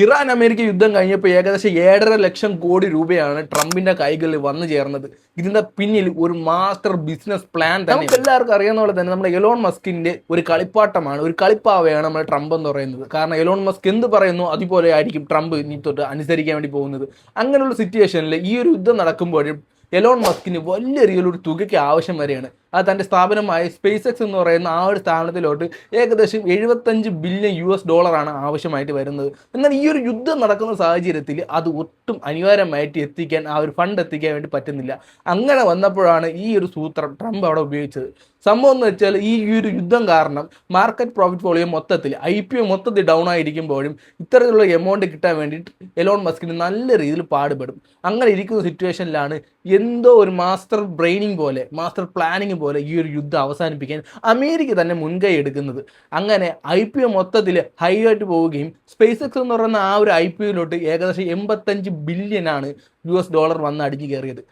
Iran America യുദ്ധം കഴിഞ്ഞപ്പോൾ ഏകദേശം 7.5 ലക്ഷം കോടി രൂപയാണ് ട്രംപിന്റെ കൈകളിൽ വന്നു ചേർന്നത്. ഇതിന്റെ പിന്നിൽ ഒരു മാസ്റ്റർ ബിസിനസ് പ്ലാൻ തന്നെ. നമുക്ക് എല്ലാവർക്കും അറിയാവുന്ന പോലെ തന്നെ നമ്മുടെ എലോൺ മസ്കിന്റെ ഒരു കളിപ്പാട്ടമാണ്, ഒരു കളിപ്പാവയാണ് നമ്മുടെ ട്രംപ് എന്ന് പറയുന്നത്. കാരണം എലോൺ മസ്ക് എന്ത് പറയുന്നു അതുപോലെ ആയിരിക്കും ട്രംപ് ഇനി തൊട്ട് അനുസരിക്കാൻ വേണ്ടി പോകുന്നത്. അങ്ങനെയുള്ള സിറ്റുവേഷനിൽ ഈ ഒരു യുദ്ധം നടക്കുമ്പോഴും എലോൺ മസ്കിന് വലിയ രീതിയിലൊരു തുകയ്ക്ക് ആവശ്യം വരെയാണ്. അത് തൻ്റെ സ്ഥാപനമായ സ്പേസ് എക്സ് എന്ന് പറയുന്ന ആ ഒരു സ്ഥാപനത്തിലോട്ട് ഏകദേശം 75 ബില്യൺ US ഡോളറാണ് ആവശ്യമായിട്ട് വരുന്നത്. എന്നാൽ ഈ ഒരു യുദ്ധം നടക്കുന്ന സാഹചര്യത്തിൽ അത് ഒട്ടും അനിവാര്യമായിട്ട് എത്തിക്കാൻ, ആ ഒരു ഫണ്ട് എത്തിക്കാൻ വേണ്ടി പറ്റുന്നില്ല. അങ്ങനെ വന്നപ്പോഴാണ് ഈ ഒരു സൂത്രം ട്രംപ് അവിടെ ഉപയോഗിച്ചത്. സംഭവം എന്ന് വെച്ചാൽ ഈ ഒരു യുദ്ധം കാരണം മാർക്കറ്റ് പ്രോഫിറ്റ് ഫോളിയോ മൊത്തത്തിൽ IPO മൊത്തത്തിൽ ഡൗൺ ആയിരിക്കുമ്പോഴും ഇത്തരത്തിലുള്ള എമൗണ്ട് കിട്ടാൻ വേണ്ടിയിട്ട് എലോൺ മസ്കിന് നല്ല രീതിയിൽ പാടുപെടും. അങ്ങനെ ഇരിക്കുന്ന സിറ്റുവേഷനിലാണ് എന്തോ ഒരു മാസ്റ്റർ ബ്രെയിനിങ് പോലെ, മാസ്റ്റർ പ്ലാനിങ് പോലെ ഈ ഒരു യുദ്ധം അവസാനിപ്പിക്കാൻ അമേരിക്ക തന്നെ മുൻകൈ എടുക്കുന്നത്. അങ്ങനെ IPO മൊത്തത്തിൽ ഹൈ ആയിട്ട് പോവുകയും സ്പേസ് എക്സ് എന്ന് പറയുന്ന ആ ഒരു IPOയിലോട്ട് ഏകദേശം 85 ബില്യനാണ് US ഡോളർ വന്ന് അടിഞ്ഞു കയറിയത്.